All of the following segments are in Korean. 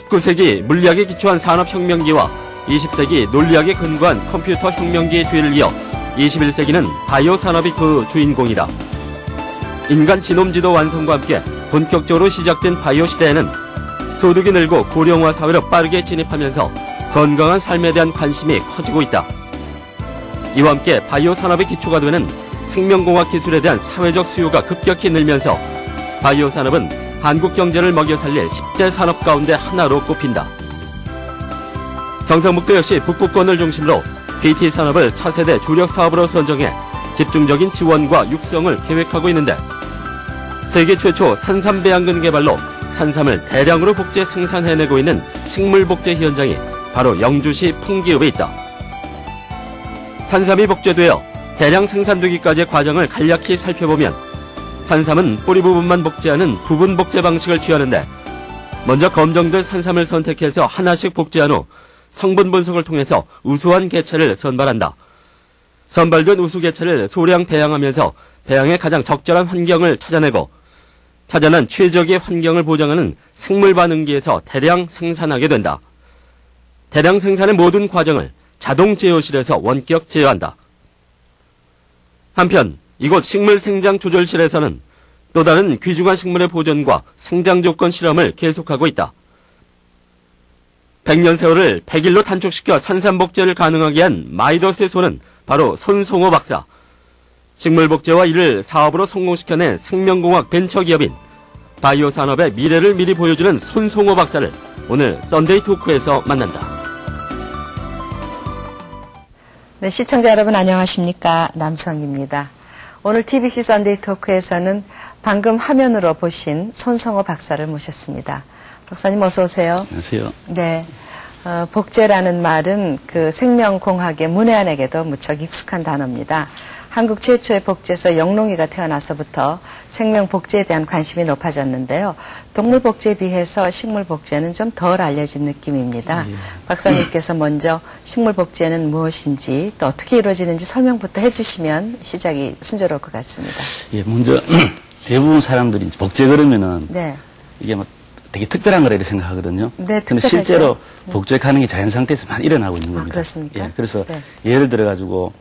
19세기 물리학에 기초한 산업혁명기와 20세기 논리학에 근거한 컴퓨터 혁명기의 뒤를 이어 21세기는 바이오 산업이 그 주인공이다. 인간 지놈지도 완성과 함께 본격적으로 시작된 바이오 시대에는 소득이 늘고 고령화 사회로 빠르게 진입하면서 건강한 삶에 대한 관심이 커지고 있다. 이와 함께 바이오 산업의 기초가 되는 생명공학 기술에 대한 사회적 수요가 급격히 늘면서 바이오 산업은 한국 경제를 먹여 살릴 10대 산업 가운데 하나로 꼽힌다. 경상북도 역시 북부권을 중심으로 BT 산업을 차세대 주력 사업으로 선정해 집중적인 지원과 육성을 계획하고 있는데 세계 최초 산삼 배양근 개발로 산삼을 대량으로 복제 생산해내고 있는 식물 복제 현장이 바로 영주시 풍기읍에 있다. 산삼이 복제되어 대량 생산되기까지의 과정을 간략히 살펴보면 산삼은 뿌리 부분만 복제하는 부분 복제 방식을 취하는데 먼저 검정된 산삼을 선택해서 하나씩 복제한 후 성분 분석을 통해서 우수한 개체를 선발한다. 선발된 우수 개체를 소량 배양하면서 배양에 가장 적절한 환경을 찾아내고 찾아낸 최적의 환경을 보장하는 생물 반응기에서 대량 생산하게 된다. 대량 생산의 모든 과정을 자동 제어실에서 원격 제어한다. 한편 이곳 식물 생장 조절실에서는 또 다른 귀중한 식물의 보존과 생장 조건 실험을 계속하고 있다. 100년 세월을 100일로 단축시켜 산삼 복제를 가능하게 한 마이더스의 손은 바로 손송호 박사. 식물 복제와 이를 사업으로 성공시켜낸 생명공학 벤처기업인 바이오 산업의 미래를 미리 보여주는 손송호 박사를 오늘 썬데이 토크에서 만난다. 네, 시청자 여러분 안녕하십니까? 남성입니다. 오늘 TBC 썬데이 토크에서는 방금 화면으로 보신 손성호 박사를 모셨습니다. 박사님 어서 오세요. 안녕하세요. 네, 복제라는 말은 그 생명공학의 문외한에게도 무척 익숙한 단어입니다. 한국 최초의 복제서 영롱이가 태어나서부터 생명 복제에 대한 관심이 높아졌는데요. 동물 복제에 비해서 식물 복제는 좀 덜 알려진 느낌입니다. 예. 박사님께서 먼저 식물 복제는 무엇인지 또 어떻게 이루어지는지 설명부터 해주시면 시작이 순조로울 것 같습니다. 예, 먼저 대부분 사람들이 복제 그러면은 네. 이게 뭐 되게 특별한 거라 이렇게 생각하거든요. 네, 근데 실제로 복제 가능이 자연 상태에서 많이 일어나고 있는 겁니다. 그렇습니까? 예, 그래서 네. 예를 들어 가지고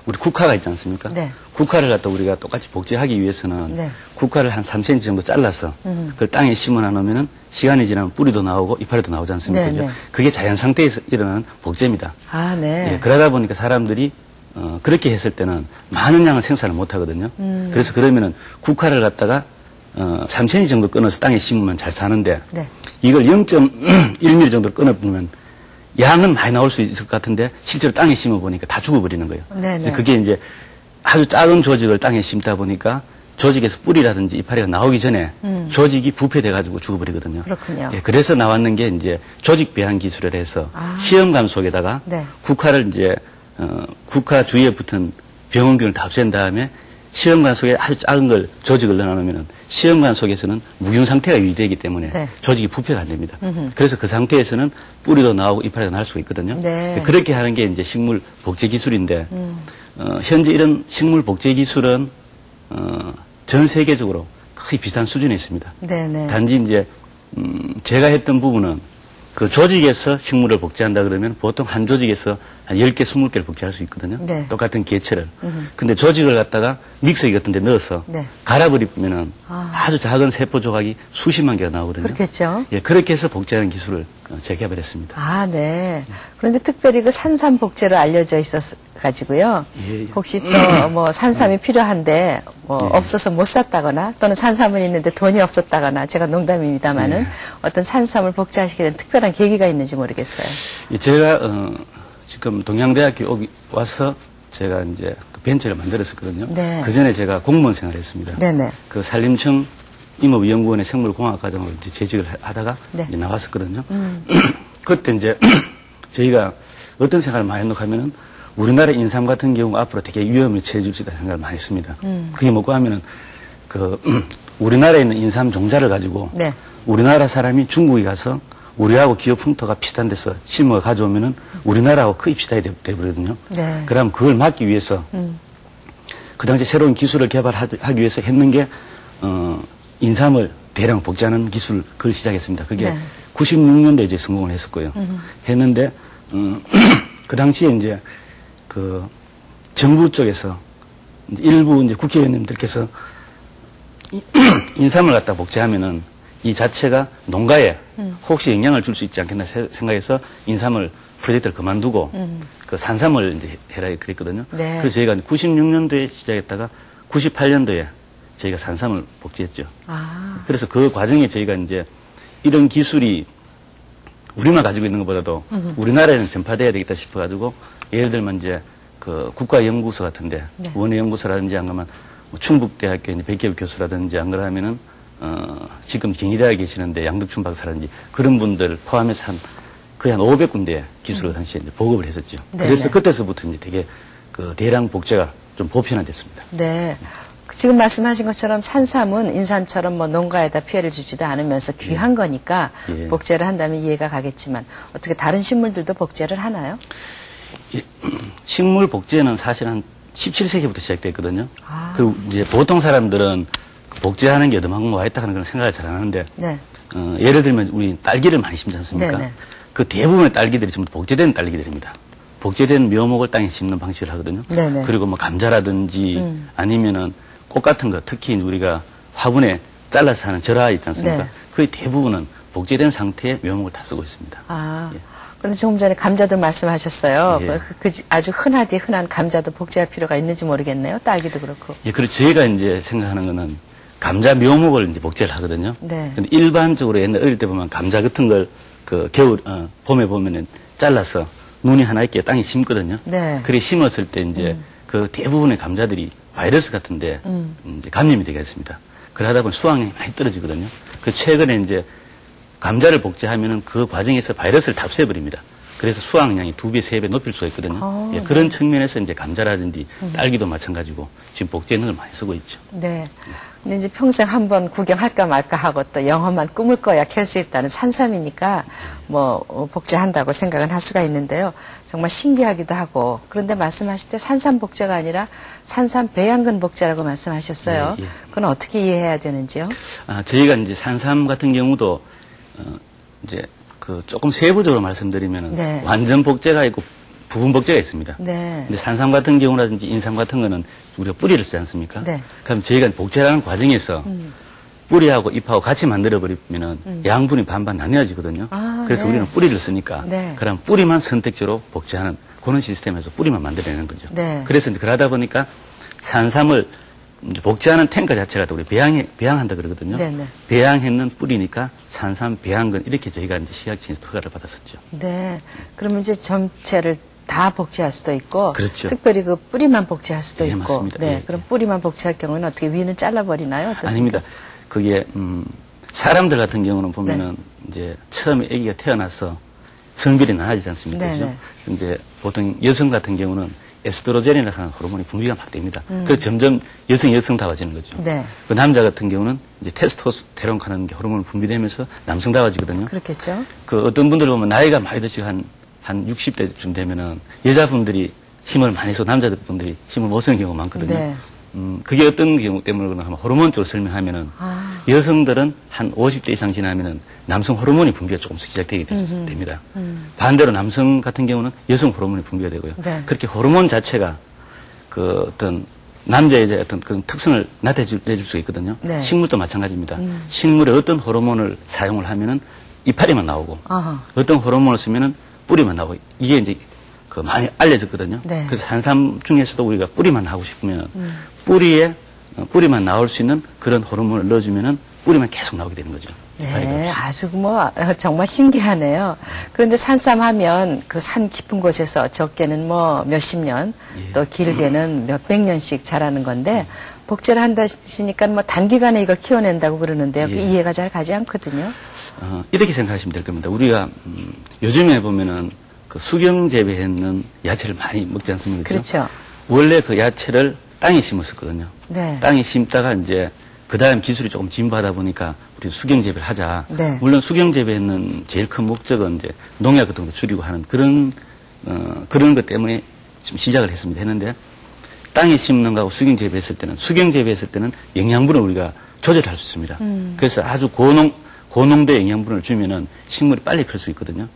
우리 국화가 있지 않습니까? 네. 국화를 갖다 우리가 똑같이 복제하기 위해서는 네. 국화를 한 3cm 정도 잘라서 그걸 땅에 심어 놓으면은 시간이 지나면 뿌리도 나오고 이파리도 나오지 않습니까? 네, 네. 그게 자연 상태에서 일어나는 복제입니다. 아, 네. 예, 그러다 보니까 사람들이 그렇게 했을 때는 많은 양을 생산을 못 하거든요. 그래서 그러면은 국화를 갖다가 3cm 정도 끊어서 땅에 심으면 잘 사는데 네. 이걸 0.1mm 정도 끊어보면 양은 많이 나올 수 있을 것 같은데 실제로 땅에 심어보니까 다 죽어버리는 거예요. 네네. 그게 이제 아주 작은 조직을 땅에 심다 보니까 조직에서 뿌리라든지 이파리가 나오기 전에 조직이 부패돼가지고 죽어버리거든요. 그렇군요. 예, 그래서 나왔는 게 이제 조직 배양 기술을 해서 시험관 속에다가 네. 국화를 이제 국화 주위에 붙은 병원균을 다 없앤 다음에 시험관 속에 아주 작은 걸 조직을 넣어놓으면 시험관 속에서는 무균 상태가 유지되기 때문에 네. 조직이 부패가 안 됩니다. 그래서 그 상태에서는 뿌리도 나오고 이파리가 날 수가 있거든요. 네. 그렇게 하는 게 이제 식물 복제 기술인데 현재 이런 식물 복제 기술은 전 세계적으로 거의 비슷한 수준에 있습니다. 네네. 단지 이제 제가 했던 부분은 그 조직에서 식물을 복제한다 그러면 보통 한 조직에서 한 10개, 20개를 복제할 수 있거든요. 네. 똑같은 개체를. 근데 조직을 갖다가 믹서기 같은 데 넣어서 네. 갈아버리면은 아주 작은 세포 조각이 수십만 개가 나오거든요. 그렇겠죠. 예, 그렇게 해서 복제하는 기술을 재개발했습니다. 아, 네. 그런데 특별히 그 산삼 복제로 알려져 있어서 가지고요. 예, 예. 혹시 또 뭐 산삼이 필요한데 뭐 없어서 못 샀다거나 또는 산삼은 있는데 돈이 없었다거나 제가 농담입니다만은 어떤 산삼을 복제하시게 된 특별한 계기가 있는지 모르겠어요. 예, 제가 지금 동양대학교 와서 제가 이제 그 벤처를 만들었었거든요. 네. 그 전에 제가 공무원 생활을 했습니다. 네네. 그 산림청 임업연구원의 생물공학 과정으로 이제 재직을 하다가 네. 이제 나왔었거든요. 그때 이제 저희가 어떤 생각을 많이 했노 하면은 우리나라 인삼 같은 경우 앞으로 되게 위험에 처해질 수 있다는 생각을 많이 했습니다. 그게 뭐고 하면은 그 우리나라에 있는 인삼 종자를 가지고 네. 우리나라 사람이 중국에 가서 우리하고 기업 풍토가 비슷한 데서 심어 가져오면은 우리나라하고 거의 비슷하게 돼버리거든요. 네. 그럼 그걸 막기 위해서 그 당시 새로운 기술을 개발하기 위해서 했는 게 인삼을 대량 복제하는 기술 그걸 시작했습니다. 그게 네. 96년도에 이제 성공을 했었고요. 했는데, 그 당시에 이제 그 정부 쪽에서 이제 일부 이제 국회의원님들께서 인삼을 갖다 복제하면은 이 자체가 농가에 혹시 영향을 줄 수 있지 않겠나 생각해서 인삼을 프로젝트를 그만두고 그 산삼을 이제 해라 그랬거든요. 네. 그래서 저희가 96년도에 시작했다가 98년도에 저희가 산삼을 복제했죠. 아. 그래서 그 과정에 저희가 이제 이런 기술이 우리만 가지고 있는 것보다도 우리나라에는 전파돼야 되겠다 싶어가지고 예를 들면 이제 그 국가연구소 같은데 네. 원예연구소라든지 안 그러면 뭐 충북대학교 이제 백개엽 교수라든지 안 그러면은 지금 경희대학에 계시는데 양덕춘 박사라든지 그런 분들 포함해서 거의 한 500군데 기술을 당시에 이제 보급을 했었죠. 네네. 그래서 그때서부터 이제 되게 그 대량 복제가 좀 보편화됐습니다. 네. 지금 말씀하신 것처럼 산삼은 인삼처럼 뭐 농가에다 피해를 주지도 않으면서 귀한 거니까 예. 복제를 한다면 이해가 가겠지만 어떻게 다른 식물들도 복제를 하나요? 예, 식물 복제는 사실 한 17세기부터 시작됐거든요. 아. 그리고 이제 보통 사람들은 그 복제하는 게 어마어마한 거 있다 하는 그런 생각을 잘 안 하는데 네. 예를 들면 우리 딸기를 많이 심지 않습니까? 네네. 그 대부분의 딸기들이 전부 복제된 딸기들입니다. 복제된 묘목을 땅에 심는 방식을 하거든요. 네네. 그리고 뭐 감자라든지 아니면은 꽃 같은 거 특히 우리가 화분에 잘라서 하는 절화 있지 않습니까? 네. 거의 대부분은 복제된 상태의 묘목을 다 쓰고 있습니다. 아. 예. 그런데 조금 전에 감자도 말씀하셨어요. 예. 아주 흔한 감자도 복제할 필요가 있는지 모르겠네요. 딸기도 그렇고. 예, 그리고 저희가 이제 생각하는 거는 감자 묘목을 이제 복제를 하거든요. 네. 근데 일반적으로 옛날 어릴 때 보면 감자 같은 걸 그 봄에 보면은 잘라서 눈이 하나 있게 땅에 심거든요. 네. 그래 심었을 때 이제 그 대부분의 감자들이 바이러스 같은데 이제 감염이 되게 했습니다. 그러다 보면 수확량이 많이 떨어지거든요. 그 최근에 이제 감자를 복제하면은 그 과정에서 바이러스를 답수해버립니다. 그래서 수확량이 2배, 3배 높일 수가 있거든요. 아, 예, 그런 측면에서 이제 감자라든지 딸기도 마찬가지고 지금 복제하는 걸 많이 쓰고 있죠. 네. 근데 이제 평생 한번 구경할까 말까 하고 또 영험한 꿈을 꿔야 캘 수 있다는 산삼이니까 뭐 복제한다고 생각은 할 수가 있는데요. 정말 신기하기도 하고 그런데 말씀하실 때 산삼 복제가 아니라 산삼 배양근 복제라고 말씀하셨어요. 예, 예. 그건 어떻게 이해해야 되는지요? 저희가 이제 산삼 같은 경우도 이제 그 조금 세부적으로 말씀드리면은 네. 완전 복제가 있고 부분 복제가 있습니다. 네. 근데 산삼 같은 경우라든지 인삼 같은 거는 우리가 뿌리를 쓰지 않습니까? 네. 그럼 저희가 복제하는 과정에서 뿌리하고 잎하고 같이 만들어 버리면은 양분이 반반 나뉘어지거든요. 아, 그래서 네. 우리는 뿌리를 쓰니까 네. 그럼 뿌리만 선택적으로 복제하는 그런 시스템에서 뿌리만 만들어내는 거죠. 네. 그래서 이제 그러다 보니까 산삼을 이제 복제하는 탱크 자체가 또 우리 배양한다 그러거든요. 네네. 배양했는 뿌리니까 산삼 배양근 이렇게 저희가 이제 식약청에서 허가를 받았었죠. 네. 그러면 이제 전체를 다 복제할 수도 있고 그렇죠. 특별히 그 뿌리만 복제할 수도 예, 있고 맞습니다. 네. 예, 그럼 뿌리만 복제할 경우는 어떻게 위는 잘라버리나요? 어떻습니까? 아닙니다. 그게 사람들 같은 경우는 보면은 이제 처음에 아기가 태어나서 성별이 나눠지지 않습니까? 네네. 그죠? 근데 보통 여성 같은 경우는 에스트로겐이라는 하는 호르몬이 분비가 막 됩니다. 그래서 점점 여성다워지는 거죠. 네. 그 남자 같은 경우는 이제 테스토스테론 하는 게 호르몬이 분비되면서 남성다워지거든요. 그렇겠죠. 그 어떤 분들 보면 나이가 많이 드시고 한 60대쯤 되면은 여자분들이 힘을 많이 써 남자분들이 힘을 못 쓰는 경우가 많거든요. 네. 그게 어떤 경우 때문에 하면 호르몬적으로 설명하면은 여성들은 한 50대 이상 지나면은 남성 호르몬이 분비가 조금씩 시작되게 됩니다. 반대로 남성 같은 경우는 여성 호르몬이 분비가 되고요. 네. 그렇게 호르몬 자체가 그 어떤 남자 여자의 어떤 그런 특성을 나타내줄 수가 있거든요. 네. 식물도 마찬가지입니다. 식물에 어떤 호르몬을 사용을 하면은 이파리만 나오고 아하. 어떤 호르몬을 쓰면은 뿌리만 나오고 이게 이제 그 많이 알려졌거든요. 네. 그래서 산삼 중에서도 우리가 뿌리만 하고 싶으면 뿌리만 나올 수 있는 그런 호르몬을 넣어주면은 뿌리만 계속 나오게 되는 거죠. 이파리가 네, 없이. 아주 뭐 정말 신기하네요. 그런데 산삼 하면 그 산 깊은 곳에서 적게는 뭐 몇십 년, 예. 또 길게는 몇백 년씩 자라는 건데 복제를 한다시니까 뭐 단기간에 이걸 키워낸다고 그러는데요. 그 예. 이해가 잘 가지 않거든요. 이렇게 생각하시면 될 겁니다. 우리가 요즘에 보면은 그 수경 재배했는 야채를 많이 먹지 않습니까? 그렇죠. 원래 그 야채를 땅에 심었었거든요. 네. 땅에 심다가 이제 그 다음 기술이 조금 진보하다 보니까 우리 수경 재배를 하자. 네. 물론 수경 재배는 제일 큰 목적은 이제 농약 같은 것도 줄이고 하는 그런 것 때문에 지금 시작을 했는데 땅에 심는 거하고 수경 재배했을 때는 영양분을 우리가 조절할 수 있습니다. 그래서 아주 고농도 영양분을 주면은 식물이 빨리 클 수 있거든요.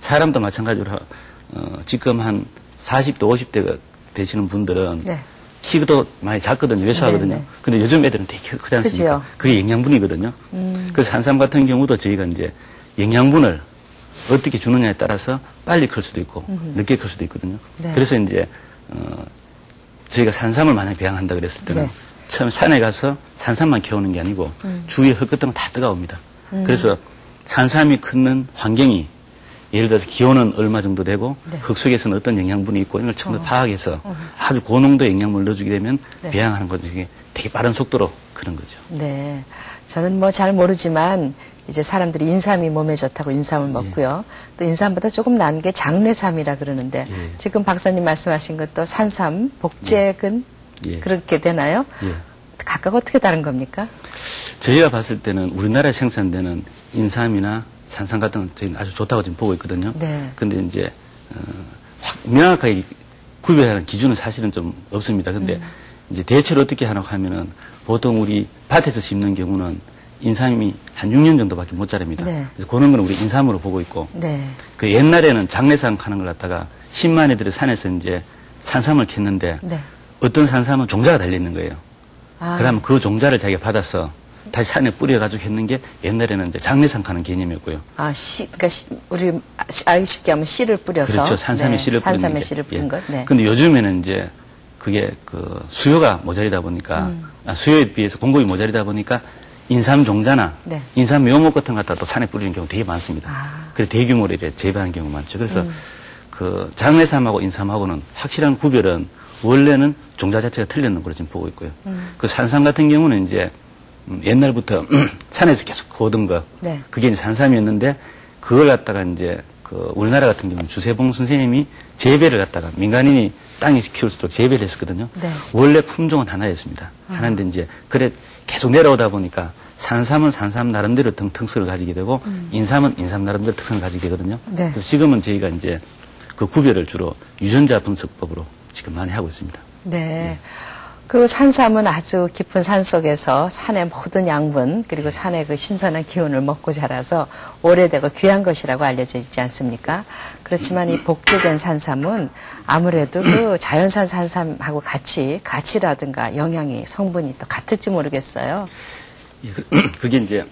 사람도 마찬가지로 지금 한 40대, 50대가 되시는 분들은 네. 키도 많이 작거든요. 왜소하거든요. 네, 네. 근데 요즘 애들은 되게 크지 않습니까? 그죠. 그게 영양분이거든요. 그래서 산삼 같은 경우도 저희가 이제 영양분을 어떻게 주느냐에 따라서 빨리 클 수도 있고 늦게 클 수도 있거든요. 네. 그래서 이제 저희가 산삼을 만약에 배양한다 그랬을 때는 네. 처음 산에 가서 산삼만 캐오는 게 아니고 주위에 흙 같은 거 다 뜨거웁니다. 그래서 산삼이 크는 환경이 예를 들어서 기온은 얼마 정도 되고 네. 흙 속에서는 어떤 영양분이 있고 이런 걸 처음 파악해서 아주 고농도 영양분을 넣어주게 되면 네. 배양하는 것이 되게 빠른 속도로 그런 거죠. 네. 저는 뭐 잘 모르지만 이제 사람들이 인삼이 몸에 좋다고 인삼을 먹고요. 또 인삼보다 조금 난 게 장례삼이라 그러는데 예. 지금 박사님 말씀하신 것도 산삼, 복제근 예. 그렇게 되나요? 예. 각각 어떻게 다른 겁니까? 저희가 봤을 때는 우리나라에 생산되는 인삼이나 산삼 같은 건 저희는 아주 좋다고 지금 보고 있거든요. 네. 근데 이제, 명확하게 구별하는 기준은 사실은 좀 없습니다. 근데 이제 대체로 어떻게 하라고 하면은 보통 우리 밭에서 심는 경우는 인삼이 한 6년 정도밖에 못 자랍니다. 네. 그래서 그런 건 우리 인삼으로 보고 있고 네. 그 옛날에는 장례상 하는 걸 갖다가 10만 애들이 산에서 이제 산삼을 캤는데 네. 어떤 산삼은 종자가 달려있는 거예요. 아, 그러면 그 종자를 자기가 받아서 다시 산에 뿌려가지고 했는 게 옛날에는 이제 장례상 하는 개념이었고요. 그러니까 우리 알기 쉽게 하면 씨를 뿌려서. 그렇죠. 산삼의 네, 씨를 뿌리는 산삼의 게. 씨를 뿌린 것. 네. 근데 요즘에는 이제 그게 그 수요가 모자리다 보니까 수요에 비해서 공급이 모자리다 보니까 인삼 종자나 네. 인삼 묘목 같은 거 갖다 또 산에 뿌리는 경우 되게 많습니다. 아. 그래서 대규모로 이렇게 재배하는 경우가 많죠. 그래서 그 장례삼하고 인삼하고는 확실한 구별은 원래는 종자 자체가 틀렸는 걸로 지금 보고 있고요. 그 산삼 같은 경우는 이제 옛날부터 산에서 계속 거둔 거, 네. 그게 이제 산삼이었는데 그걸 갖다가 이제 그 우리나라 같은 경우는 주세봉 선생님이 재배를 갖다가 민간인이 땅에서 키울 수 있도록 재배를 했었거든요. 네. 원래 품종은 하나였습니다. 하나인데 이제 그래 계속 내려오다 보니까 산삼은 산삼 나름대로 특성을 가지게 되고 인삼은 인삼 나름대로 특성을 가지게 되거든요. 네. 그래서 지금은 저희가 이제 그 구별을 주로 유전자 분석법으로 지금 많이 하고 있습니다. 네. 그 산삼은 아주 깊은 산 속에서 산의 모든 양분 그리고 산의 그 신선한 기운을 먹고 자라서 오래되고 귀한 것이라고 알려져 있지 않습니까? 그렇지만 이 복제된 산삼은 아무래도 그 자연산 산삼하고 같이 가치라든가 영양이 성분이 또 같을지 모르겠어요. 예, 그게 이제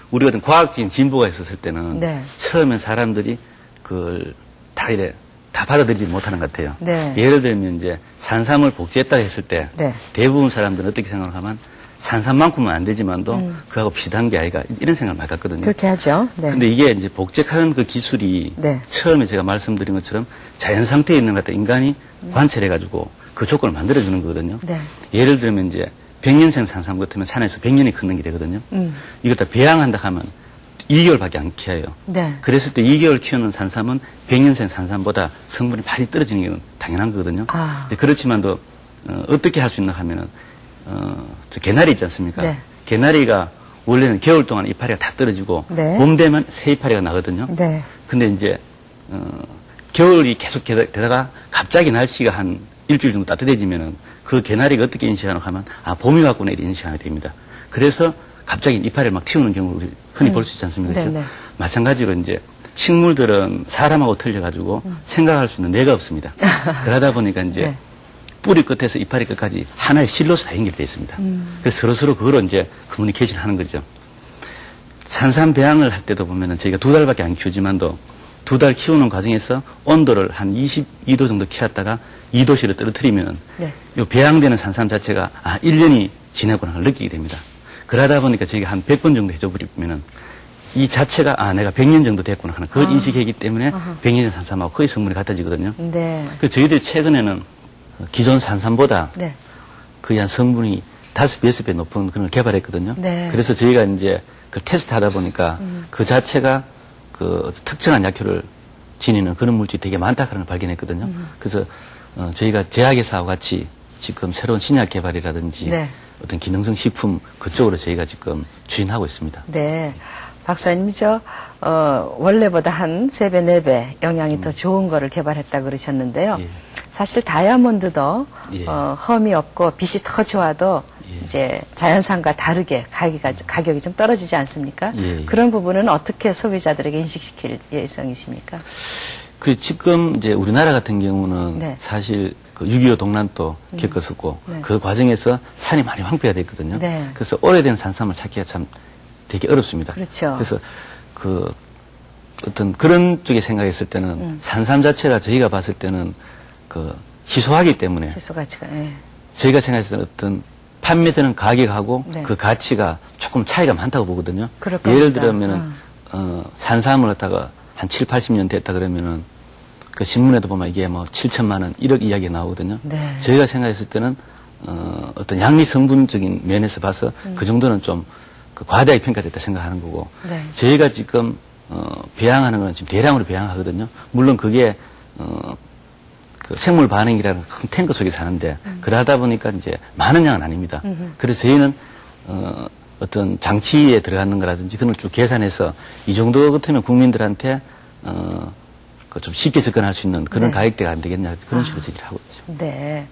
우리 같은 과학적인 진보가 있었을 때는 네. 처음엔 사람들이 그걸 다 받아들이지 못하는 것 같아요. 네. 예를 들면 이제 산삼을 복제했다 했을 때 네. 대부분 사람들은 어떻게 생각하면 산삼만큼은 안 되지만도 그하고 비슷한 게 아이가 이런 생각을 많이 갖거든요. 그렇게 하죠. 네. 근데 이게 이제 복제하는 그 기술이 네. 처음에 제가 말씀드린 것처럼 자연 상태에 있는 것 같다 인간이 관찰해가지고 그 조건을 만들어주는 거거든요. 네. 예를 들면 이제 100년생 산삼 같으면 산에서 100년이 걷는 게 되거든요. 이거 다 배양한다 하면 2개월밖에 안 키워요. 네. 그랬을 때 2개월 키우는 산삼은 100년생 산삼보다 성분이 많이 떨어지는 게 당연한 거거든요. 아. 이제 그렇지만도 어떻게 할 수 있나 하면은 저 개나리 있지 않습니까? 네. 개나리가 원래는 겨울 동안 이파리가 다 떨어지고 네. 봄 되면 새 이파리가 나거든요. 네. 근데 이제 겨울이 계속 되다가 갑자기 날씨가 한 일주일 정도 따뜻해지면은 그 개나리가 어떻게 인식하나 하면 봄이 왔구나 이렇게 인식하게 됩니다. 그래서 갑자기 이파리를 막 틔우는 경우를 우리 흔히 볼 수 있지 않습니까? 그렇죠? 네네. 마찬가지로 이제 식물들은 사람하고 틀려가지고 생각할 수 있는 뇌가 없습니다. 그러다 보니까 이제 네. 뿌리 끝에서 이파리 끝까지 하나의 실로서 다 연결되어 있습니다. 그래서 서로서로 그걸 이제 커뮤니케이션 하는 거죠. 산삼 배양을 할 때도 보면은 저희가 2달밖에 안 키우지만도 2달 키우는 과정에서 온도를 한 22도 정도 키웠다가 2도씨로 떨어뜨리면 네. 이 배양되는 산삼 자체가 1년이 지났구나 걸 느끼게 됩니다. 그러다 보니까 저희가 한 100번 정도 해줘버리면은 이 자체가 내가 100년 정도 됐구나 하는 그걸 인식하기 때문에 100년 산삼하고 거의 성분이 같아지거든요. 네. 그 저희들이 최근에는 기존 산삼보다 네. 거의 한 성분이 5배, 6배 높은 그런 걸 개발했거든요. 네. 그래서 저희가 이제 그 테스트 하다 보니까 그 자체가 그 특정한 약효를 지니는 그런 물질이 되게 많다는 걸 발견했거든요. 그래서 저희가 제약회사와 같이 지금 새로운 신약 개발이라든지 네. 어떤 기능성 식품 그쪽으로 저희가 지금 추진하고 있습니다. 네. 박사님이 원래보다 한 3배, 4배 영양이 더 좋은 거를 개발했다고 그러셨는데요. 예. 사실 다이아몬드도 예. 험이 없고 빛이 더 좋아도 이제 자연산과 다르게 가격이 좀 떨어지지 않습니까? 예, 예. 그런 부분은 어떻게 소비자들에게 인식시킬 예정이십니까? 그 지금 이제 우리나라 같은 경우는 네. 사실 그 6.25 동란도 겪었었고 네. 그 과정에서 산이 많이 황폐가 됐거든요. 네. 그래서 오래된 산삼을 찾기가 참 되게 어렵습니다. 그렇죠. 그래서 그 어떤 그런 쪽에 생각했을 때는 산삼 자체가 저희가 봤을 때는 그 희소하기 때문에 희소 가치가. 예. 저희가 생각했을 때는 어떤 판매되는 가격하고 네. 그 가치가 조금 차이가 많다고 보거든요. 그럴 예를 겁니다. 들면은 산삼을 갖다가 한 7, 80년 됐다 그러면은 그 신문에도 보면 이게 뭐 7천만 원, 1억 이야기 나오거든요. 네. 저희가 생각했을 때는 어떤 양리 성분적인 면에서 봐서 그 정도는 좀 그 과다하게 평가됐다 생각하는 거고 네. 저희가 지금 배양하는 건 지금 대량으로 배양하거든요. 물론 그게 그 생물 반응이라는 큰 탱크 속에서 하는데 그러다 보니까 이제 많은 양은 아닙니다. 그래서 저희는 어떤 장치에 들어가는 거라든지 그런 걸 쭉 계산해서 이 정도 같으면 국민들한테 그 좀 쉽게 접근할 수 있는 그런 네. 가격대가 안 되겠냐 그런 식으로 얘기를 하고 있죠. 네.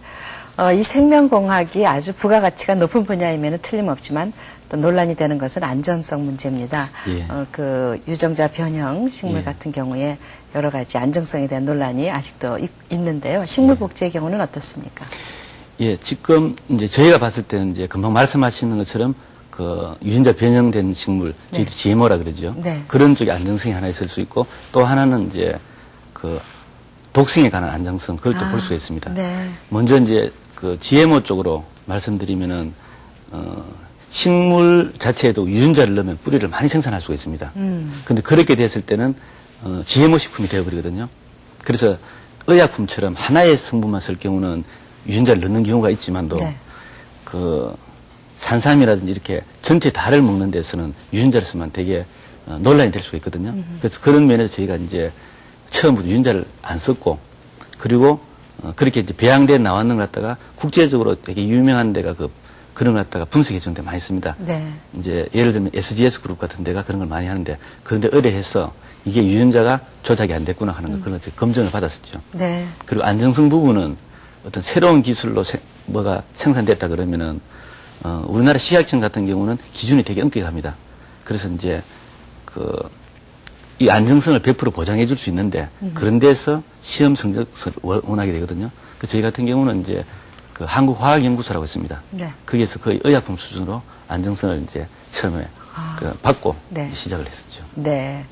이 생명공학이 아주 부가가치가 높은 분야이면 틀림없지만 또 논란이 되는 것은 안전성 문제입니다. 예. 그 유정자 변형 식물 예. 같은 경우에 여러 가지 안정성에 대한 논란이 아직도 있는데요. 식물 복제의 경우는 어떻습니까? 예, 지금 이제 저희가 봤을 때는 이제 금방 말씀하시는 것처럼 그 유전자 변형된 식물, 저희들이 GMO라 그러죠. 네. 그런 쪽에 안정성이 하나 있을 수 있고 또 하나는 이제 그 독성에 관한 안정성 그걸 또 볼 수가 있습니다. 네. 먼저 이제 그 GMO 쪽으로 말씀드리면은 식물 자체에도 유전자를 넣으면 뿌리를 많이 생산할 수가 있습니다. 근데 그렇게 됐을 때는 GMO 식품이 되어버리거든요. 그래서 의약품처럼 하나의 성분만 쓸 경우는 유전자를 넣는 경우가 있지만도 네. 그 산삼이라든지 이렇게 전체 달을 먹는 데서는 유전자를 쓰면 되게 논란이 될 수가 있거든요. 그래서 그런 면에서 저희가 이제 처음부터 유전자를 안 썼고 그리고 그렇게 이제 배양돼 나왔는 걸 갖다가 국제적으로 되게 유명한 데가 그런 걸 갖다가 분석해 주는 데 많이 있습니다. 네. 이제 예를 들면 SGS 그룹 같은 데가 그런 걸 많이 하는데 그런데 의뢰해서 이게 유전자가 조작이 안 됐구나 하는 거 그런 검증을 받았었죠. 네. 그리고 안정성 부분은 어떤 새로운 기술로 뭐가 생산됐다 그러면은 우리나라 식약청 같은 경우는 기준이 되게 엄격합니다. 그래서 이제 이 안정성을 100% 보장해 줄 수 있는데 그런 데서 시험 성적을 원하게 되거든요. 저희 같은 경우는 이제 그 한국화학연구소라고 있습니다. 네. 거기에서 거의 의약품 수준으로 안정성을 이제 처음에 받고 네. 시작을 했었죠. 네.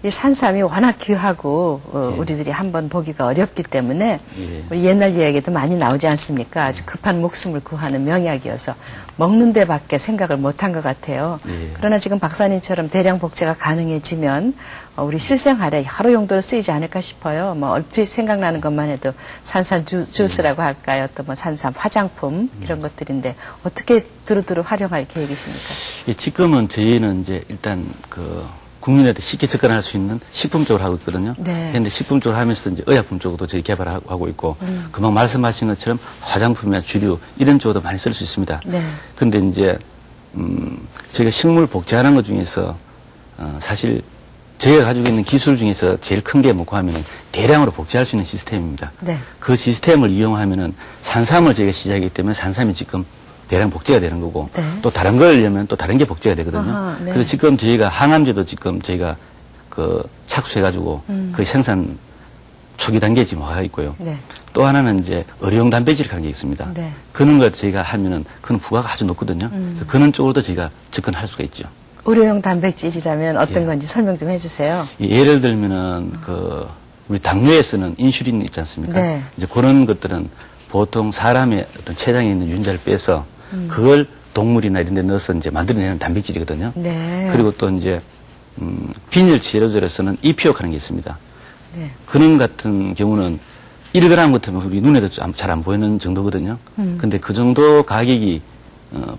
이 산삼이 워낙 귀하고 예. 우리들이 한번 보기가 어렵기 때문에 예. 우리 옛날 이야기도 많이 나오지 않습니까? 아주 급한 목숨을 구하는 명약이어서 먹는 데밖에 생각을 못한 것 같아요. 예. 그러나 지금 박사님처럼 대량 복제가 가능해지면 우리 실생활에 여러 용도로 쓰이지 않을까 싶어요. 뭐 얼핏 생각나는 것만 해도 산삼 주스라고 할까요? 또 뭐 산삼 화장품 이런 것들인데 어떻게 두루두루 활용할 계획이십니까? 예, 지금은 저희는 이제 일단 국민한테 쉽게 접근할 수 있는 식품 쪽으로 하고 있거든요. 네. 그런데 식품 쪽으로 하면서 이제 의약품 쪽도 저희 개발하고 있고, 금방 말씀하신 것처럼 화장품이나 주류 이런 쪽도 많이 쓸 수 있습니다. 네. 근데 이제, 저희가 식물 복제하는 것 중에서, 사실 저희가 가지고 있는 기술 중에서 제일 큰 게 뭐고 하면은 대량으로 복제할 수 있는 시스템입니다. 네. 그 시스템을 이용하면은 산삼을 저희가 시작하기 때문에 산삼이 지금 대량 복제가 되는 거고 네. 또 다른 걸 넣으면 또 다른 게 복제가 되거든요. 아하, 네. 그래서 지금 저희가 항암제도 지금 저희가 착수해가지고 거의 생산 초기 단계에 지금 와가 있고요. 네. 또 하나는 이제 의료용 단백질이라는 게 있습니다. 네. 그런 걸 저희가 하면은 그런 부가가 아주 높거든요. 그래서 그런 쪽으로도 저희가 접근할 수가 있죠. 의료용 단백질이라면 어떤 예. 건지 설명 좀 해주세요. 예를 들면은 우리 당뇨에 쓰는 인슐린 있지 않습니까? 네. 이제 그런 것들은 보통 사람의 어떤 췌장에 있는 유전자를 빼서 그걸 동물이나 이런 데 넣어서 이제 만들어내는 단백질이거든요. 네. 그리고 또 이제 빈혈 치료제로서는 이피옥하는 게 있습니다. 네. 그런 같은 경우는 1g 같으면 우리 눈에도 잘 안 보이는 정도거든요. 근데 그 정도 가격이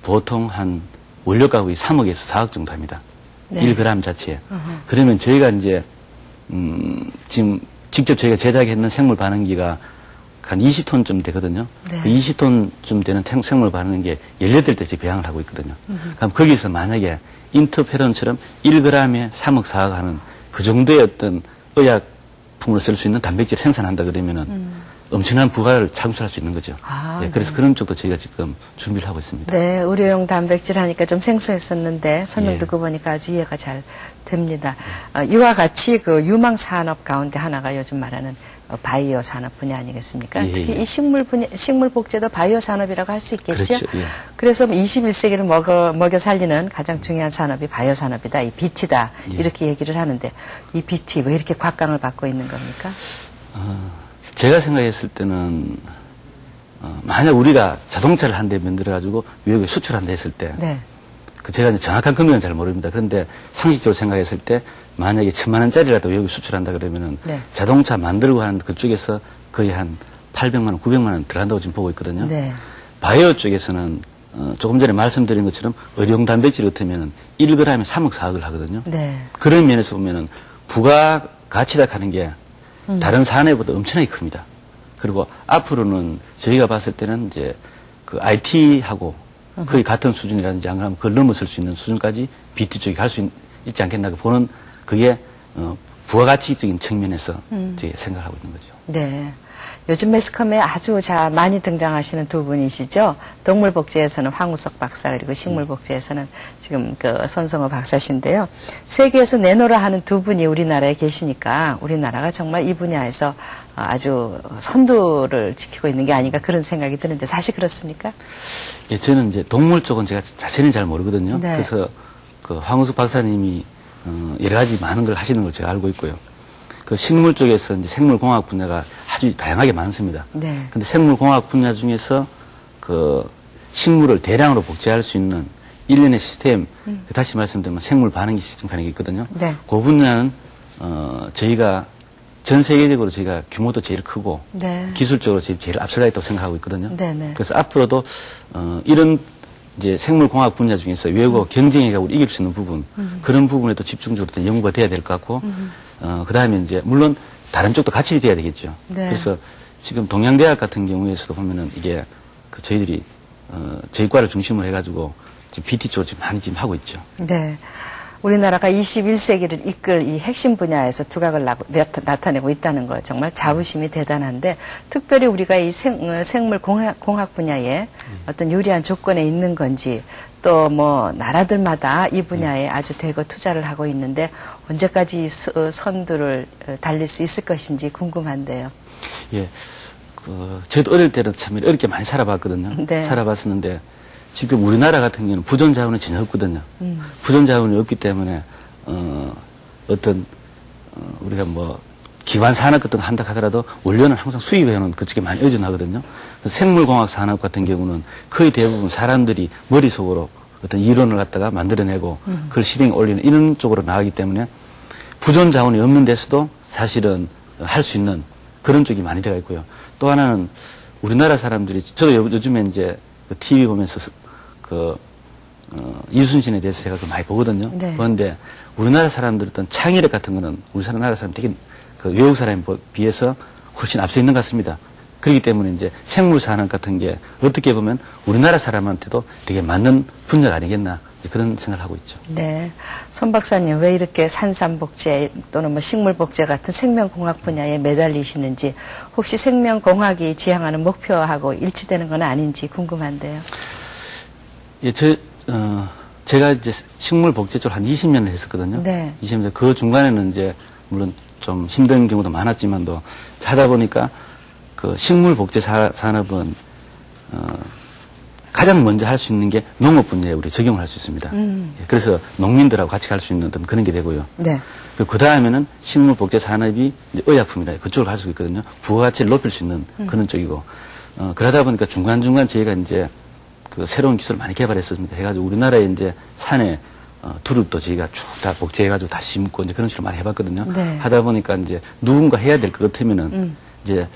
보통 한 원료 가격이 3억에서 4억 정도 합니다. 네. 1g 자체에. 그러면 저희가 이제 지금 직접 저희가 제작했는 생물 반응기가 한 20톤쯤 되거든요. 네. 그 20톤쯤 되는 생물 반응기에 18대째 배양을 하고 있거든요. 그럼 거기서 만약에 인터페론처럼 1g에 3억 4억 하는 그 정도의 어떤 의약품을 쓸 수 있는 단백질을 생산한다 그러면은 엄청난 부가를 창출할 수 있는 거죠. 아, 예, 그래서 그런 쪽도 저희가 지금 준비를 하고 있습니다. 네, 의료용 단백질 하니까 좀 생소했었는데 설명 예. 듣고 보니까 아주 이해가 잘 됩니다. 이와 같이 그 유망 산업 가운데 하나가 요즘 말하는 바이오 산업 분야 아니겠습니까? 예, 특히 예. 이 식물 복제도 바이오 산업이라고 할 수 있겠죠. 그렇죠, 예. 그래서 21세기를 먹여 살리는 가장 중요한 산업이 바이오 산업이다. 이 BT다. 예. 이렇게 얘기를 하는데 이 BT 왜 이렇게 곽강을 받고 있는 겁니까? 제가 생각했을 때는 만약 우리가 자동차를 한 대 만들어가지고 외국에 수출한다 했을 때 네. 제가 이제 정확한 금액은 잘 모릅니다. 그런데 상식적으로 생각했을 때 만약에 1,000만 원짜리라도 외국에 수출한다 그러면은 네. 자동차 만들고 하는 그쪽에서 거의 한 800만 원, 900만 원 들어간다고 지금 보고 있거든요. 네. 바이오 쪽에서는 조금 전에 말씀드린 것처럼 의료용 단백질 같으면은 1g에 3억 4억을 하거든요. 네. 그런 면에서 보면은 부가 가치다 하는 게 다른 산업보다 엄청나게 큽니다. 그리고 앞으로는 저희가 봤을 때는 이제 그 IT하고 거의 같은 수준이라든지 안 그러면 그걸 넘어설 수 있는 수준까지 BT 쪽이 갈 수 있지 않겠나 보는 그게 부가가치적인 측면에서 저희 생각을 하고 있는 거죠. 네. 요즘 매스컴에 아주 많이 등장하시는 두 분이시죠. 동물복제에서는 황우석 박사 그리고 식물복제에서는 지금 그 손성호 박사신데요. 세계에서 내노라 하는 두 분이 우리나라에 계시니까 우리나라가 정말 이 분야에서 아주 선두를 지키고 있는 게 아닌가 그런 생각이 드는데 사실 그렇습니까? 예, 저는 이제 동물 쪽은 제가 자세히는 잘 모르거든요. 네. 그래서 그 황우석 박사님이 여러 가지 많은 걸 하시는 걸 제가 알고 있고요. 그 식물 쪽에서 이제 생물공학 분야가 아주 다양하게 많습니다. 네. 근데 생물공학 분야 중에서 그 식물을 대량으로 복제할 수 있는 일련의 시스템, 다시 말씀드리면 생물 반응기 시스템 같은 게 있거든요. 네. 그 분야는 저희가 전 세계적으로 저희가 규모도 제일 크고 네. 기술적으로 제일 앞서가 있다고 생각하고 있거든요. 네네. 그래서 앞으로도 이런 이제 생물공학 분야 중에서 외국하고 경쟁해가 우리 이길 수 있는 부분 그런 부분에도 집중적으로 또 연구가 돼야 될 것 같고 그 다음에 이제 물론 다른 쪽도 같이 돼야 되겠죠. 네. 그래서 지금 동양대학 같은 경우에서도 보면은 이게 그 저희들이 저희 과를 중심으로 해가지고 지금 BT 쪽을 지금 많이 지금 하고 있죠. 네. 우리나라가 21세기를 이끌 이 핵심 분야에서 두각을 나타내고 있다는 거 정말 자부심이 대단한데 특별히 우리가 이 생물공학 분야에 어떤 유리한 조건에 있는 건지 또 뭐 나라들마다 이 분야에 아주 대거 투자를 하고 있는데 언제까지 선두를 달릴 수 있을 것인지 궁금한데요. 예. 저도 어릴 때는 참 어렵게 많이 살아봤거든요. 네. 살아봤었는데 지금 우리나라 같은 경우는 부존 자원은 전혀 없거든요. 부존 자원이 없기 때문에 우리가 뭐 기관 산업 같은 거 한다 하더라도 원료는 항상 수입해오는 그쪽에 많이 의존하거든요. 생물공학 산업 같은 경우는 거의 대부분 사람들이 머릿속으로 어떤 이론을 갖다가 만들어내고 그걸 실행에 올리는 이런 쪽으로 나가기 때문에 부존 자원이 없는 데서도 사실은 할 수 있는 그런 쪽이 많이 되어 있고요. 또 하나는 우리나라 사람들이 저도 요즘에 이제 그 TV 보면서 이순신에 대해서 제가 많이 보거든요. 네. 그런데 우리나라 사람들 어떤 창의력 같은 거는 우리나라 사람 되게 그 외국 사람에 비해서 훨씬 앞서 있는 것 같습니다. 그렇기 때문에 이제 생물 산업 같은 게 어떻게 보면 우리나라 사람한테도 되게 맞는 분야가 아니겠나 그런 생각을 하고 있죠. 네. 손 박사님, 왜 이렇게 산삼복제 또는 뭐 식물복제 같은 생명공학 분야에 매달리시는지 혹시 생명공학이 지향하는 목표하고 일치되는 건 아닌지 궁금한데요. 예, 제가 이제 식물복제 쪽을 한 20년을 했었거든요. 네. 20년. 그 중간에는 이제 물론 좀 힘든 경우도 많았지만도 하다 보니까 그 식물복제 산업은 가장 먼저 할 수 있는 게 농업 분야에 우리 적용을 할 수 있습니다. 예, 그래서 농민들하고 같이 갈 수 있는 어떤 그런 게 되고요. 네. 그 다음에는 식물복제 산업이 이제 의약품이라 그쪽으로 갈 수 있거든요. 부가가치를 높일 수 있는 그런 쪽이고 그러다 보니까 중간중간 저희가 이제 그 새로운 기술을 많이 개발했었습니다. 해가지고 우리나라에 이제 산에 두릅도 저희가 쭉 다 복제해가지고 다 심고 이제 그런 식으로 많이 해봤거든요. 네. 하다 보니까 이제 누군가 해야 될 것 같으면은 이제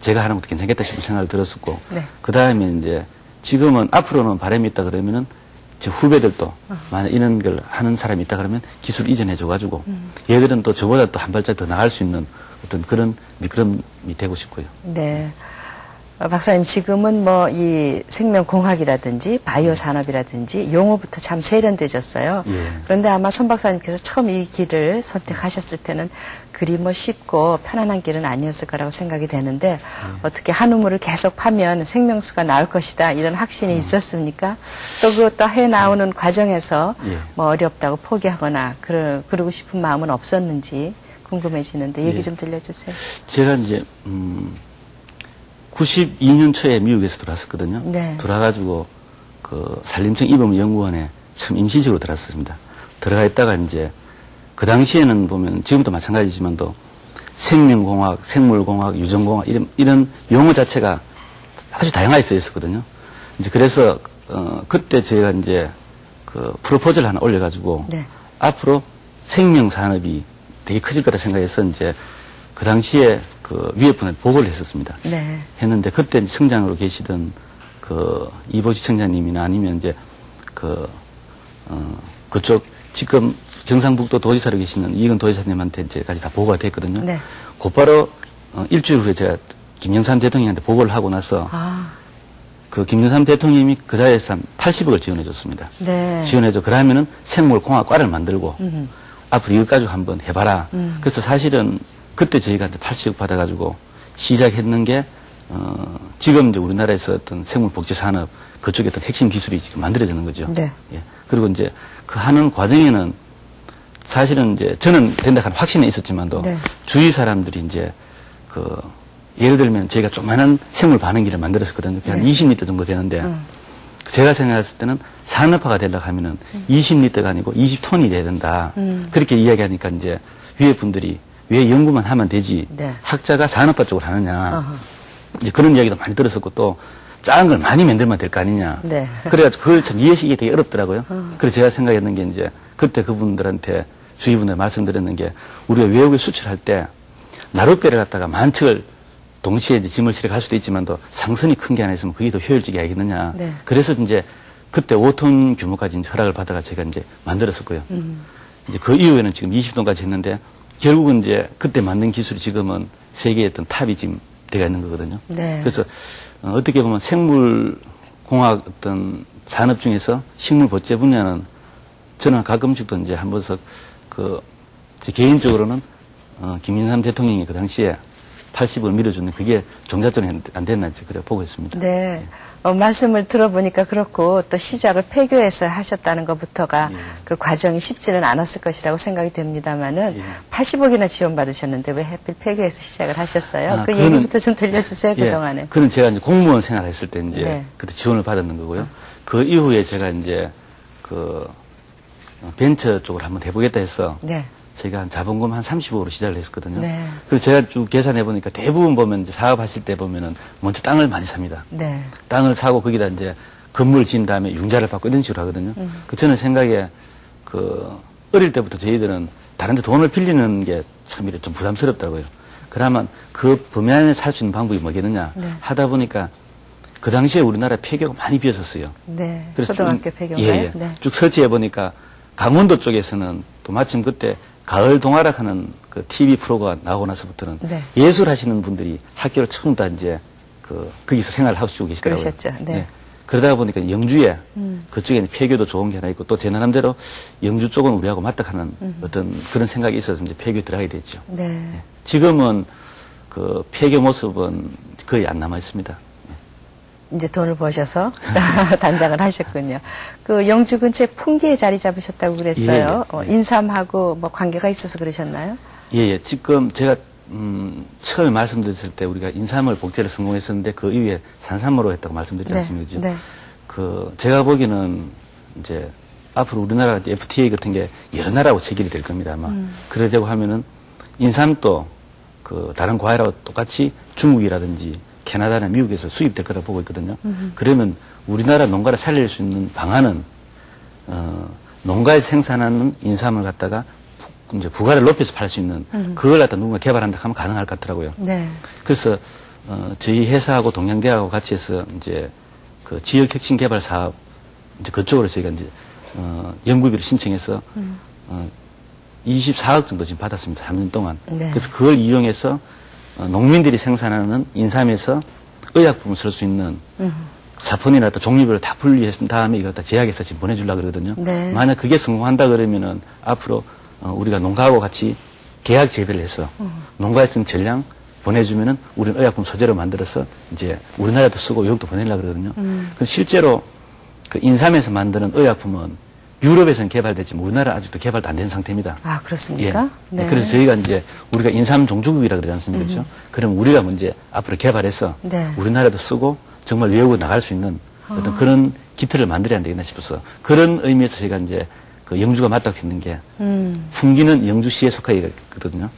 제가 하는 것도 괜찮겠다 싶은 생각을 들었었고 네. 그 다음에 이제 지금은 앞으로는 바람이 있다 그러면은 제 후배들도 만약 이런 걸 하는 사람이 있다 그러면 기술 이전해줘가지고 얘들은 또 저보다 또 한 발짝 더 나갈 수 있는 어떤 그런 미끄럼이 되고 싶고요. 네. 박사님 지금은 뭐 이 생명공학이라든지 바이오 산업이라든지 용어부터 참 세련되졌어요. 예. 그런데 아마 손 박사님께서 처음 이 길을 선택하셨을 때는 그리 뭐 쉽고 편안한 길은 아니었을 거라고 생각이 되는데 어떻게 한 우물을 계속 파면 생명수가 나올 것이다 이런 확신이 있었습니까? 또 그것도 해 나오는 과정에서 예. 뭐 어렵다고 포기하거나 그러고 싶은 마음은 없었는지 궁금해지는데 얘기 예. 좀 들려주세요. 제가 이제 92년 초에 미국에서 들어왔었거든요. 네. 들어와가지고 그 산림청 입업연구원에 처음 임시직으로 들어왔습니다. 들어가 있다가 이제 그 당시에는 보면 지금도 마찬가지지만도 생명공학, 생물공학, 유전공학 이런 용어 자체가 아주 다양하게 써 있었거든요. 이제 그래서 그때 저희가 이제 그 프로포즈를 하나 올려가지고 네. 앞으로 생명 산업이 되게 커질 거다 생각해서 이제 그 당시에 그 위에 분에 보고를 했었습니다. 네. 했는데 그때 청장으로 계시던 그 이보시 청장님이나 아니면 이제 그쪽 지금 경상북도 도지사로 계시는 이건 도지사님한테 이제까지 다 보고가 됐거든요. 네. 곧바로 일주일 후에 제가 김영삼 대통령한테 보고를 하고 나서 그 김영삼 대통령이 그 자리에서 한 80억을 지원해 줬습니다. 네. 지원해줘. 그러면은 생물공학과를 만들고 앞으로 이것 가지고 한번 해봐라. 그래서 사실은 그때 저희가 이제 80억 받아가지고 시작했는 게 지금 이제 우리나라에서 어떤 생물복제 산업 그쪽에 어떤 핵심 기술이 지금 만들어지는 거죠. 네. 예. 그리고 이제 그 하는 과정에는 사실은 이제 저는 된다 하는 확신은 있었지만도 네. 주위 사람들이 이제 그 예를 들면 저희가 조그마한 생물 반응기를 만들었었거든요. 그게 한 20리터 정도 되는데 제가 생각했을 때는 산업화가 되려고 하면은 20리터가 아니고 20톤이 돼야 된다. 그렇게 이야기하니까 이제 위에 분들이 왜 연구만 하면 되지? 네. 학자가 산업화 쪽으로 하느냐. 이제 그런 이야기도 많이 들었었고 또 작은 걸 많이 만들면 될 거 아니냐. 네. 그래가지고 그걸 참 이해시키기 되게 어렵더라고요. 그래서 제가 생각했는 게 이제 그때 그분들한테 주위 분들 말씀드렸는 게 우리가 외국에 수출할 때 나룻배를 갖다가 만 척을 동시에 이제 짐을 실어 갈 수도 있지만도 상선이 큰 게 하나 있으면 그게 더 효율적이겠느냐. 네. 그래서 이제 그때 5톤 규모까지 이제 허락을 받아가 제가 이제 만들었었고요. 이제 그 이후에는 지금 20톤까지 했는데 결국은 이제 그때 만든 기술이 지금은 세계의 어떤 탑이 지금 되어 있는 거거든요. 네. 그래서 어떻게 보면 생물공학 어떤 산업 중에서 식물 보째 분야는 저는 가끔씩도 이제 한 번씩 제 개인적으로는 김인삼 대통령이 그 당시에 80을 밀어주는 그게 종잣돈이 안 됐는지 그래 보고 있습니다. 네. 말씀을 들어보니까 그렇고 또 시작을 폐교에서 하셨다는 것부터가 그 과정이 쉽지는 않았을 것이라고 생각이 됩니다만은 80억이나 지원받으셨는데 왜 하필 폐교에서 시작을 하셨어요? 그 얘기부터 좀 들려주세요. 그동안에. 그는 제가 이제 공무원 생활했을 때 이제 네. 그때 지원을 받았는 거고요. 그 이후에 제가 이제 벤처 쪽으로 한번 해보겠다 해서 네. 제가 한 자본금 한 30억으로 시작을 했었거든요. 네. 그래서 제가 쭉 계산해 보니까 대부분 보면 이제 사업하실 때 보면은 먼저 땅을 많이 삽니다. 네. 땅을 사고 거기다 이제 건물을 지은 다음에 융자를 받고 이런 식으로 하거든요. 그 저는 생각에 어릴 때부터 저희들은 다른 데 돈을 빌리는 게 참 이래 좀 부담스럽다고요. 그러면 그 범위 안에 살 수 있는 방법이 뭐겠느냐 네. 하다 보니까 그 당시에 우리나라 폐교가 많이 비었었어요. 네. 그래서 초등학교 쭉, 폐교가요? 예. 네. 쭉 설치해 보니까 강원도 쪽에서는 또 마침 그때 가을 동화락 하는 그 TV 프로가 나오고 나서부터는 네. 예술 하시는 분들이 학교를 처음 다 이제 거기서 생활을 하시고 계시더라고요. 그러셨죠. 네. 그러다 보니까 영주에 그쪽에 폐교도 좋은 게 하나 있고 또 제 나름대로 영주 쪽은 우리하고 맞닥하는 어떤 그런 생각이 있어서 이제 폐교에 들어가게 됐죠. 네. 지금은 그 폐교 모습은 거의 안 남아 있습니다. 이제 돈을 버셔서 단장을 하셨군요. 그 영주 근처에 풍기에 자리 잡으셨다고 그랬어요. 예, 예. 인삼하고 뭐 관계가 있어서 그러셨나요? 예. 지금 제가 처음에 말씀드렸을 때 우리가 인삼을 복제를 성공했었는데 그 이후에 산삼으로 했다고 말씀드렸지 네, 않습니까? 네. 제가 보기에는 이제 앞으로 우리나라 FTA 같은 게 여러 나라하고 체결이 될 겁니다 아마. 그러려고 하면은 인삼도 다른 과일하고 똑같이 중국이라든지 캐나다나 미국에서 수입될 거라고 보고 있거든요. 그러면 우리나라 농가를 살릴 수 있는 방안은 농가에 생산하는 인삼을 갖다가 이제 부가를 높여서 팔 수 있는 그걸 갖다 누군가 개발한다 하면 가능할 것 같더라고요. 네. 그래서 저희 회사하고 동양대하고 같이 해서 이제 그 지역 혁신 개발 사업 이제 그쪽으로 저희가 이제 연구비를 신청해서 24억 정도 지금 받았습니다. 3년 동안. 네. 그래서 그걸 이용해서 농민들이 생산하는 인삼에서 의약품을 쓸 수 있는 사본이나 또 종류별로 다 분리한 다음에 이걸 다 제약해서 지금 보내주려고 그러거든요. 네. 만약 그게 성공한다 그러면은 앞으로 우리가 농가하고 같이 계약 재배를 해서 농가에 쓴 전량 보내주면은 우리는 의약품 소재로 만들어서 이제 우리나라도 쓰고 외국도 보내려고 그러거든요. 근데 실제로 그 인삼에서 만드는 의약품은 유럽에서는 개발됐지만 우리나라 아직도 개발도 안 된 상태입니다. 아, 그렇습니까? 네. 그래서 저희가 이제 우리가 인삼 종주국이라 그러지 않습니까? 그렇죠? 그럼 우리가 먼저 앞으로 개발해서 네. 우리나라도 쓰고 정말 외국으로 나갈 수 있는 어떤 그런 기틀을 만들어야 안 되겠나 싶어서 그런 의미에서 저희가 이제 그 영주가 맞닥 했는 게 풍기는 영주시에 속하거든요.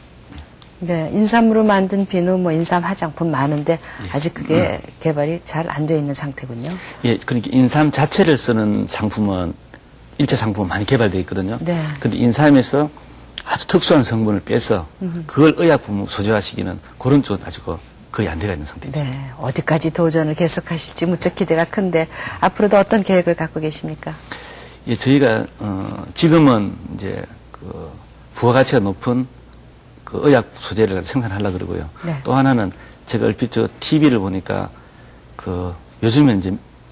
네, 인삼으로 만든 비누, 뭐 인삼 화장품 많은데 아직 그게 개발이 잘 안 돼 있는 상태군요. 예, 그러니까 인삼 자체를 쓰는 상품은 일체 상품은 많이 개발되어 있거든요. 네. 근데 인삼에서 아주 특수한 성분을 빼서 그걸 의약품으로 소재화시키는 그런 쪽은 아직 거의 안 돼가 있는 상태죠. 네, 어디까지 도전을 계속하실지 무척 기대가 큰데 앞으로도 어떤 계획을 갖고 계십니까? 예, 저희가 지금은 이제 그 부가가치가 높은 그 의약 소재를 생산하려고 그러고요. 네. 또 하나는 제가 얼핏 저 TV를 보니까 그 요즘에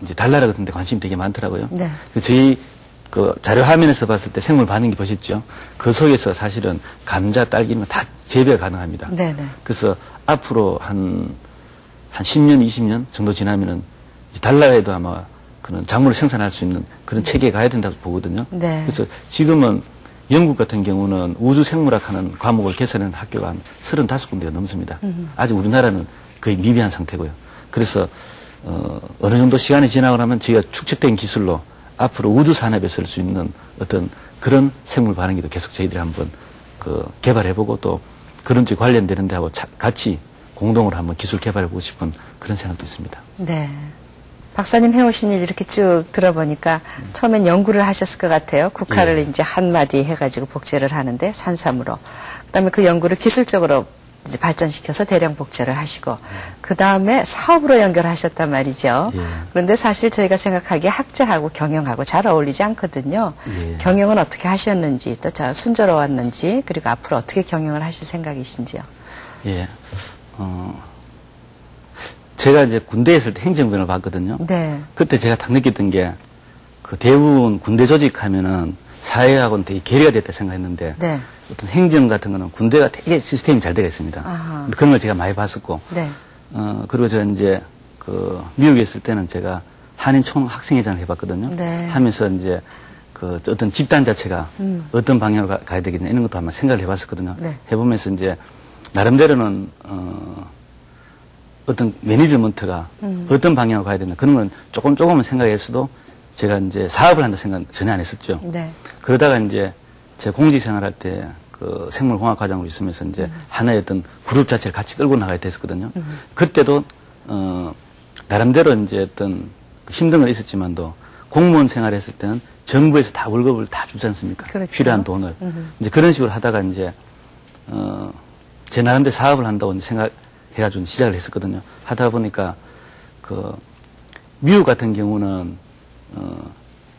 이제 달나라 같은 데 관심이 되게 많더라고요. 네. 저희 그 자료 화면에서 봤을 때 생물 반응기 보셨죠? 그 속에서 사실은 감자, 딸기는 다 재배가 가능합니다. 네네. 그래서 앞으로 한 10년, 20년 정도 지나면은 달나라에도 아마 그런 작물을 생산할 수 있는 그런 체계에 가야 된다고 보거든요. 네. 그래서 지금은 영국 같은 경우는 우주생물학 하는 과목을 개설하는 학교가 한 35군데가 넘습니다. 아직 우리나라는 거의 미비한 상태고요. 그래서 어느 정도 시간이 지나고 나면 저희가 축적된 기술로 앞으로 우주 산업에 쓸 수 있는 어떤 그런 생물 반응기도 계속 저희들이 한번 그 개발해보고 또 그런 쪽 관련되는 데하고 같이 공동으로 한번 기술 개발해보고 싶은 그런 생각도 있습니다. 네. 박사님 해오신 일 이렇게 쭉 들어보니까 처음엔 연구를 하셨을 것 같아요. 국화를 예. 이제 한마디 해가지고 복제를 하는데 산삼으로. 그다음에 그 연구를 기술적으로 이제 발전시켜서 대량 복제를 하시고 그 다음에 사업으로 연결하셨단 말이죠. 예. 그런데 사실 저희가 생각하기에 학자하고 경영하고 잘 어울리지 않거든요. 예. 경영은 어떻게 하셨는지 또 순조로웠는지 그리고 앞으로 어떻게 경영을 하실 생각이신지요. 예. 제가 이제 군대에 있을 때 행정병을 봤거든요. 네. 그때 제가 딱 느꼈던 게 그 대부분 군대 조직하면은 사회하고는 되게 괴리가 됐다 생각했는데 네. 어떤 행정 같은 거는 군대가 되게 시스템이 잘 되어 있습니다. 아하. 그런 걸 제가 많이 봤었고 네. 그리고 제가 이제 그 미국에 있을 때는 제가 한인 총 학생회장을 해봤거든요. 네. 하면서 이제 그 어떤 집단 자체가 어떤 방향으로 가야 되겠냐 이런 것도 한번 생각을 해봤었거든요. 네. 해보면서 이제 나름대로는 어떤 매니지먼트가 어떤 방향으로 가야 되나 그런 건 조금은 생각했어도 제가 이제 사업을 한다 생각 전혀 안 했었죠. 네. 그러다가 이제 제 공직 생활할 때 그 생물공학 과장으로 있으면서 이제 하나의 어떤 그룹 자체를 같이 끌고 나가야 됐었거든요. 그때도 나름대로 이제 어떤 힘든 건 있었지만도 공무원 생활했을 때는 정부에서 다 월급을 다 주지 않습니까? 그렇죠. 필요한 돈을 이제 그런 식으로 하다가 이제 제 나름대로 사업을 한다고 이제 생각해가지고 시작을 했었거든요. 하다 보니까 그 미국 같은 경우는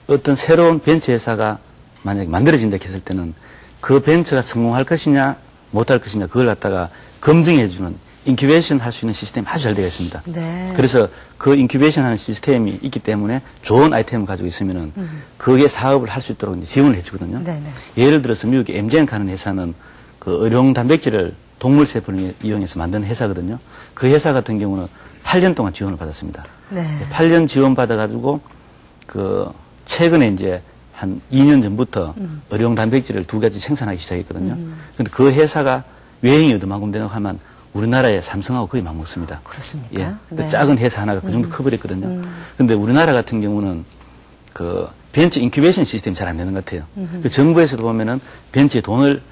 어떤 새로운 벤처 회사가 만약에 만들어진다 했을 때는 그 벤처가 성공할 것이냐 못할 것이냐 그걸 갖다가 검증해주는 인큐베이션 할 수 있는 시스템이 아주 잘 되어 있습니다. 네. 그래서 그 인큐베이션 하는 시스템이 있기 때문에 좋은 아이템을 가지고 있으면은 그게 사업을 할 수 있도록 이제 지원을 해주거든요. 네네. 예를 들어서 미국의 MGN 하는 회사는 그 의료용 단백질을 동물세포를 이용해서 만드는 회사거든요. 그 회사 같은 경우는 8년 동안 지원을 받았습니다. 네. 8년 지원 받아가지고 그 최근에 이제 한 2년 전부터 의료용 단백질을 2가지 생산하기 시작했거든요. 근데 그 회사가 외형이 어디만큼 되냐고 하면 우리나라의 삼성하고 거의 맞먹습니다. 그렇습니까? 예. 네. 그 작은 회사 하나가 그 정도 커버렸거든요. 근데 우리나라 같은 경우는 그 벤처 인큐베이션 시스템이 잘 안 되는 것 같아요. 그 정부에서도 보면은 벤처에 돈을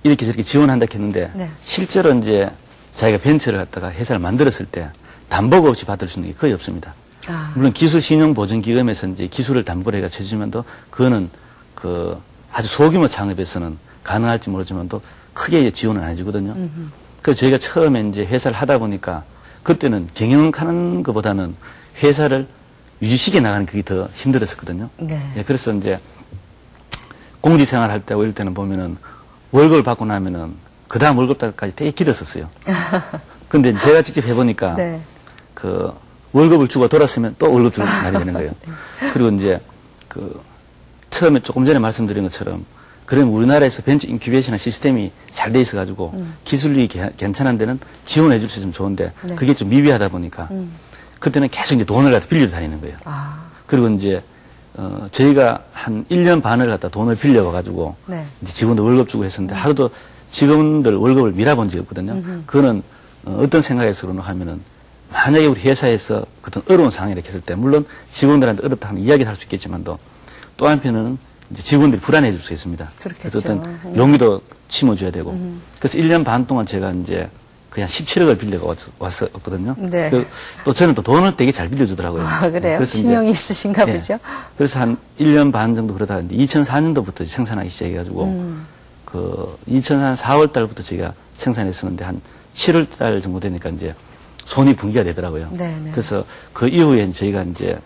이렇게 저렇게 지원한다 했는데 네. 실제로 이제 자기가 벤처를 갖다가 회사를 만들었을 때 담보가 없이 받을 수 있는 게 거의 없습니다. 아. 물론 기술 신용 보증 기금에서 이제 기술을 담보를 해가 쳐주지만도 그거는 그 아주 소규모 창업에서는 가능할지 모르지만도 크게 지원을 안 해주거든요. 그래서 저희가 처음에 이제 회사를 하다 보니까 그때는 경영하는 것보다는 회사를 유지시켜 나가는 그게 더 힘들었었거든요. 네. 예, 그래서 이제 공직 생활할 때 이럴 때는 보면은 월급을 받고 나면은 그 다음 월급 달까지 되게 길었었어요. 근데 제가 직접 해보니까 네. 그 월급을 주고 돌았으면 또 월급 줄 날이 되는 거예요. 그리고 이제 그 처음에 조금 전에 말씀드린 것처럼 그럼 우리나라에서 벤처 인큐베이션 시스템이 잘 돼 있어가지고 기술력이 괜찮은 데는 지원해 줄 수 있으면 좋은데 네. 그게 좀 미비하다 보니까 그때는 계속 이제 돈을 갖다 빌려 다니는 거예요. 아, 그리고 이제 저희가 한 1년 반을 갖다 돈을 빌려와가지고 네. 이제 직원들 월급 주고 했었는데 하루도 직원들 월급을 밀어본 적이 없거든요. 그거는 어떤 생각에서 그러나 하면은 만약에 우리 회사에서 어떤 어려운 상황이 이렇게 했을 때 물론 직원들한테 어렵다 하는 이야기를 할 수 있겠지만도 또 한편으로는 이제 직원들이 불안해질 수 있습니다. 그렇겠죠. 그래서 어떤 용기도 심어줘야 되고 그래서 1년 반 동안 제가 이제 그냥 17억을 빌려가 왔었거든요. 네. 또 저는 또 돈을 되게 잘 빌려주더라고요. 아, 그래요? 그래서 이제 신용이 있으신가 예. 보죠? 그래서 한 1년 반 정도 그러다가 이제 2004년도부터 생산하기 시작해가지고 그 2004월 달부터 저희가 생산했었는데 한 7월 달 정도 되니까 이제 손이 분기가 되더라고요. 네네. 그래서 그 이후에 저희가 이제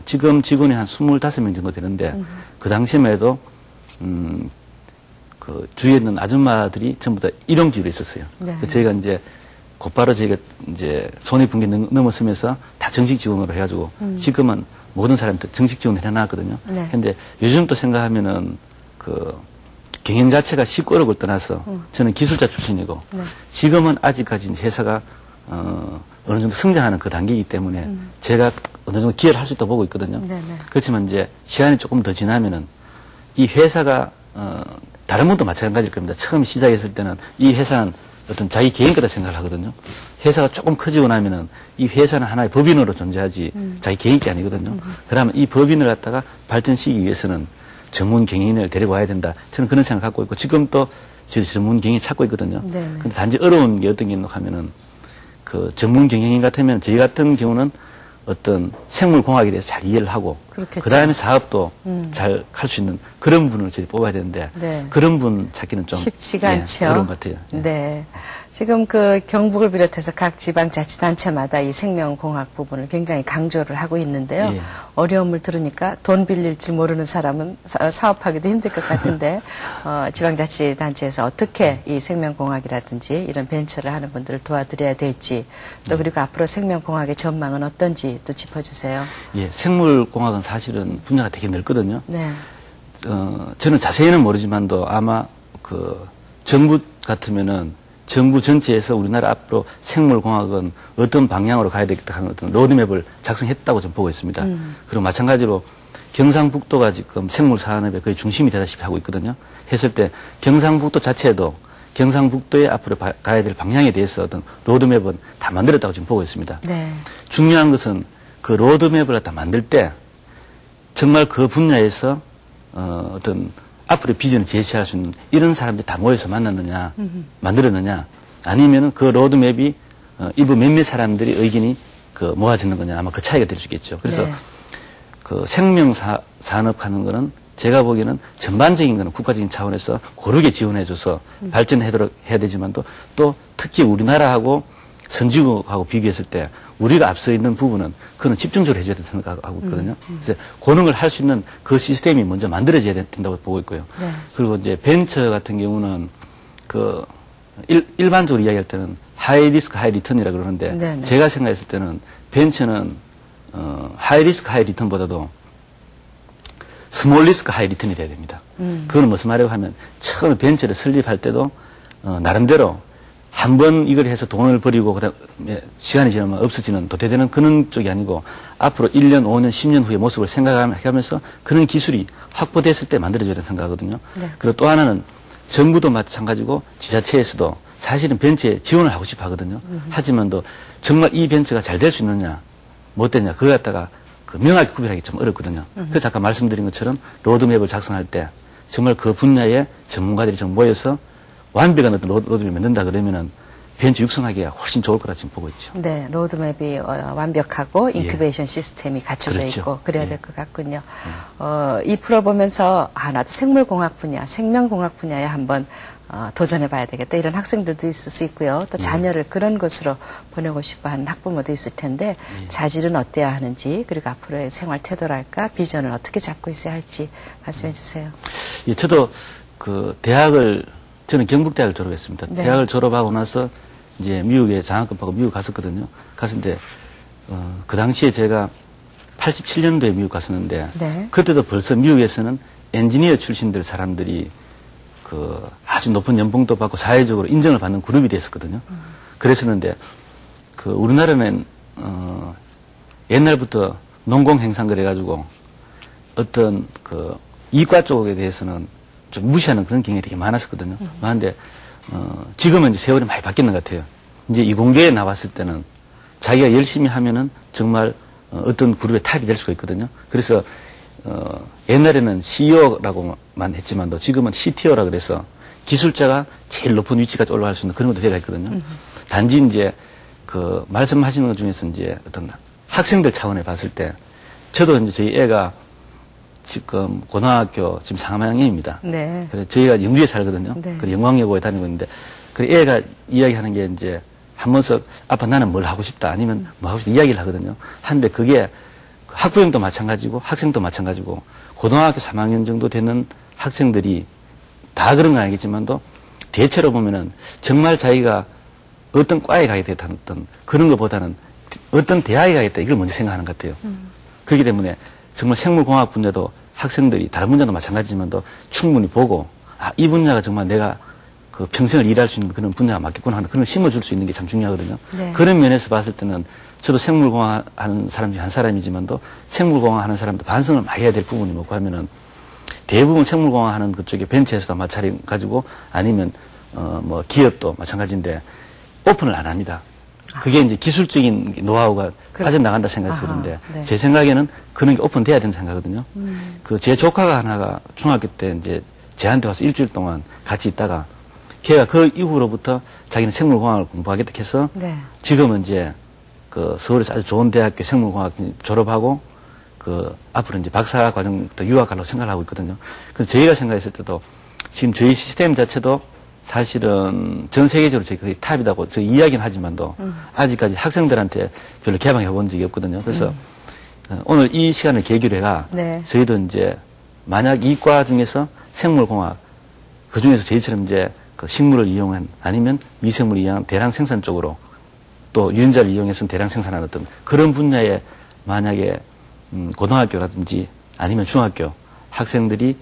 지금 직원이 한 25명 정도 되는데 그 당시만 해도 그 주위에 있는 아줌마들이 전부 다 일용직으로 있었어요. 네. 그래서 저희가 이제 곧바로 저희가 이제 손이 분기 넘었으면서 다 정식 직원으로 해가지고 지금은 모든 사람들 정식 지원을 해놨거든요. 네. 근데 요즘 또 생각하면은 그 경영 자체가 쉽고 어려울 떠나서 저는 기술자 출신이고 네. 지금은 아직까지 회사가 어느 정도 성장하는 그 단계이기 때문에 제가 어느 정도 기여를 할 수 있다고 보고 있거든요. 네네. 그렇지만 이제 시간이 조금 더 지나면은 이 회사가 다른 분도 마찬가지일 겁니다. 처음 시작했을 때는 이 회사는 어떤 자기 개인 거다 생각을 하거든요. 회사가 조금 커지고 나면은 이 회사는 하나의 법인으로 존재하지 자기 개인 게 아니거든요. 그러면 이 법인을 갖다가 발전시키기 위해서는 전문 경영인을 데리고 와야 된다. 저는 그런 생각을 갖고 있고 지금 또 저희 전문 경영인 찾고 있거든요. 네네. 근데 단지 어려운 게 어떤 게 있나 하면은 그 전문 경영인 같으면 저희 같은 경우는 어떤 생물공학에 대해서 잘 이해를 하고 그렇겠죠. 그 다음에 사업도 잘 할 수 있는 그런 분을 저희 뽑아야 되는데 네. 그런 분 찾기는 좀 쉽지가 않죠. 어려운 것 같아요. 예. 네. 지금 그 경북을 비롯해서 각 지방자치단체마다 이 생명공학 부분을 굉장히 강조를 하고 있는데요. 예. 어려움을 들으니까 돈 빌릴 줄 모르는 사람은 사업하기도 힘들 것 같은데 지방자치단체에서 어떻게 이 생명공학이라든지 이런 벤처를 하는 분들을 도와드려야 될지 또 그리고 앞으로 생명공학의 전망은 어떤지 또 짚어주세요. 예, 생물공학은 사실은 분야가 되게 넓거든요. 네. 저는 자세히는 모르지만도 아마 그 정부 같으면은 정부 전체에서 우리나라 앞으로 생물공학은 어떤 방향으로 가야 되겠다 하는 어떤 로드맵을 작성했다고 좀 보고 있습니다. 그리고 마찬가지로 경상북도가 지금 생물산업의 거의 중심이 되다시피 하고 있거든요. 했을 때 경상북도 자체도 경상북도의 앞으로 가야 될 방향에 대해서 어떤 로드맵은 다 만들었다고 지금 보고 있습니다. 네. 중요한 것은 그 로드맵을 다 만들 때 정말 그 분야에서 어떤 앞으로 비전을 제시할 수 있는 이런 사람들이 다 모여서 만났느냐, 만들었느냐, 아니면은 그 로드맵이 일부 몇몇 사람들이 의견이 그 모아지는 거냐, 아마 그 차이가 될 수 있겠죠. 그래서 네. 그 생명산업 하는 거는 제가 보기에는 전반적인 거는 국가적인 차원에서 고르게 지원해줘서 발전하도록 해야 되지만도 또 특히 우리나라하고 선진국하고 비교했을 때 우리가 앞서 있는 부분은 그는 집중적으로 해줘야 된다고 생각하고 있거든요. 그래서 그런 걸 할 수 있는 그 시스템이 먼저 만들어져야 된다고 보고 있고요. 네. 그리고 이제 벤처 같은 경우는 그 일반적으로 이야기할 때는 하이 리스크 하이 리턴이라고 그러는데 네네. 제가 생각했을 때는 벤처는 하이 리스크 하이 리턴보다도 스몰 리스크 하이 리턴이 돼야 됩니다. 그건 무슨 말이라고 하면 처음에 벤처를 설립할 때도 나름대로 한 번 이걸 해서 돈을 버리고 그다음에 시간이 지나면 없어지는 도태되는 그런 쪽이 아니고 앞으로 1년, 5년, 10년 후의 모습을 생각하면서 그런 기술이 확보됐을 때 만들어져야 된다고 생각하거든요. 네. 그리고 또 하나는 정부도 마찬가지고 지자체에서도 사실은 벤처에 지원을 하고 싶어 하거든요. 하지만도 정말 이 벤처가 잘 될 수 있느냐 못 되냐 그거 갖다가 그 명확히 구별하기 좀 어렵거든요. 그래서 아까 말씀드린 것처럼 로드맵을 작성할 때 정말 그 분야의 전문가들이 좀 모여서 완벽한 어떤 로드맵을 만든다 그러면은 벤처 육성하기가 훨씬 좋을 거라 지금 보고 있죠. 네, 로드맵이 완벽하고 인큐베이션 시스템이 갖춰져 그렇죠. 있고 그래야 예. 될 것 같군요. 이 프로 보면서 나도 생물공학 분야, 생명공학 분야에 한번 도전해봐야 되겠다 이런 학생들도 있을 수 있고요. 또 자녀를 그런 곳으로 보내고 싶어하는 학부모도 있을 텐데 자질은 어때야 하는지 그리고 앞으로의 생활 태도랄까 비전을 어떻게 잡고 있어야 할지 말씀해 주세요. 예, 저도 그 저는 경북대학을 졸업했습니다. 네. 대학을 졸업하고 나서 이제 미국에 장학금 받고 미국 갔었거든요. 갔을 때 그 당시에 제가 87년도에 미국 갔었는데 네. 그때도 벌써 미국에서는 엔지니어 출신들 사람들이 그 아주 높은 연봉도 받고 사회적으로 인정을 받는 그룹이 됐었거든요. 그랬었는데 그 우리나라는 옛날부터 농공행상 그래가지고 어떤 그 이과 쪽에 대해서는 좀 무시하는 그런 경향이 되게 많았었거든요. 많은데 지금은 이제 세월이 많이 바뀌는 것 같아요. 이제 이공계에 나왔을 때는 자기가 열심히 하면은 정말 어떤 그룹의 탑이 될 수가 있거든요. 그래서 옛날에는 CEO라고만 했지만도 지금은 CTO라 그래서 기술자가 제일 높은 위치까지 올라갈 수 있는 그런 것도 되어 있거든요. 단지 이제 그 말씀하시는 것 중에서 이제 어떤 학생들 차원에 봤을 때 저도 이제 저희 애가 지금 고등학교 지금 3학년입니다. 네. 그래서 저희가 영주에 살거든요. 네. 그래서 영광여고에 다니고 있는데 그 애가 이야기하는 게 이제 한 번씩 아빠 나는 뭘 하고 싶다 아니면 뭐 하고 싶다 이야기를 하거든요. 하는데 그게 학부형도 마찬가지고 학생도 마찬가지고 고등학교 3학년 정도 되는 학생들이 다 그런 건 아니겠지만도 대체로 보면은 정말 자기가 어떤 과에 가겠다 어떤 그런 것보다는 어떤 대학에 가겠다 이걸 먼저 생각하는 것 같아요. 그렇기 때문에 정말 생물공학 분야도 학생들이 다른 분야도 마찬가지지만도 충분히 보고 이 분야가 정말 내가 그 평생을 일할 수 있는 그런 분야가 맞겠구나 하는 그런 걸 심어줄 수 있는 게 참 중요하거든요. 네. 그런 면에서 봤을 때는 저도 생물공학 하는 사람 중에 한 사람이지만도 생물공학 하는 사람도 반성을 많이 해야 될 부분이 뭐고 하면은 대부분 생물공학 하는 그쪽에 벤처에서도 마찬가지고 아니면 뭐 기업도 마찬가지인데 오픈을 안 합니다. 그게 이제 기술적인 노하우가 빠져나간다 생각해서 그런데 네. 제 생각에는 그런 게 오픈돼야 된다고 생각하거든요. 그 제 조카가 하나가 중학교 때 이제 제한테 와서 일주일 동안 같이 있다가 걔가 그 이후로부터 자기는 생물공학을 공부하겠다 해서 네. 지금은 이제 그 서울에서 아주 좋은 대학교 생물공학 졸업하고 그 앞으로 이제 박사 과정 또 유학 가려고 생각을 하고 있거든요. 그래서 저희가 생각했을 때도 지금 저희 시스템 자체도 사실은 전 세계적으로 저희 거의 탑이라고 저희 이야기는 하지만도 아직까지 학생들한테 별로 개방해 본 적이 없거든요. 그래서 오늘 이 시간을 계기로 해가 네. 저희도 이제 만약 이과 중에서 생물공학 그 중에서 저희처럼 이제 그 식물을 이용한 아니면 미생물을 이용한 대량 생산 쪽으로 또 유전자를 이용해서 대량 생산하는 어떤 그런 분야에 만약에 고등학교라든지 아니면 중학교 학생들이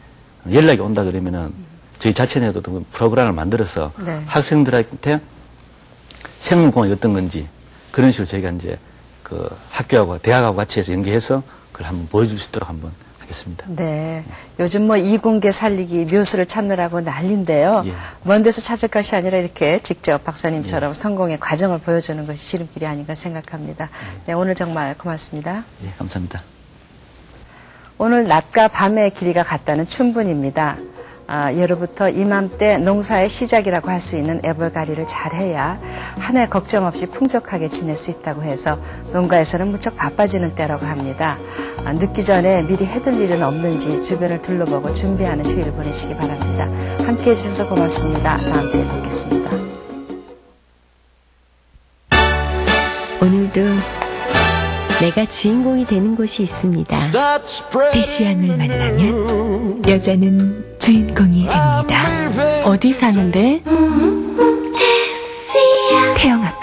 연락이 온다 그러면은 저희 자체 내도 어떤 프로그램을 만들어서 네. 학생들한테 생물공학이 어떤 건지 그런 식으로 저희가 이제 그 학교하고 대학하고 같이 해서 연계해서 그걸 한번 보여줄 수 있도록 한번 하겠습니다. 네. 요즘 뭐 이공계 살리기 묘수를 찾느라고 난리인데요. 예. 먼 데서 찾을 것이 아니라 이렇게 직접 박사님처럼 성공의 과정을 보여주는 것이 지름길이 아닌가 생각합니다. 네, 오늘 정말 고맙습니다. 예, 감사합니다. 오늘 낮과 밤의 길이가 같다는 춘분입니다. 예로부터 이맘때 농사의 시작이라고 할 수 있는 애벌가리를 잘해야 한 해 걱정 없이 풍족하게 지낼 수 있다고 해서 농가에서는 무척 바빠지는 때라고 합니다. 늦기 전에 미리 해둘 일은 없는지 주변을 둘러보고 준비하는 휴일 보내시기 바랍니다. 함께해 주셔서 고맙습니다. 다음 주에 뵙겠습니다. 오늘도 내가 주인공이 되는 곳이 있습니다. 대시양을 만나면 여자는 주인공이 됩니다. 어디 사는데? 태영 아빠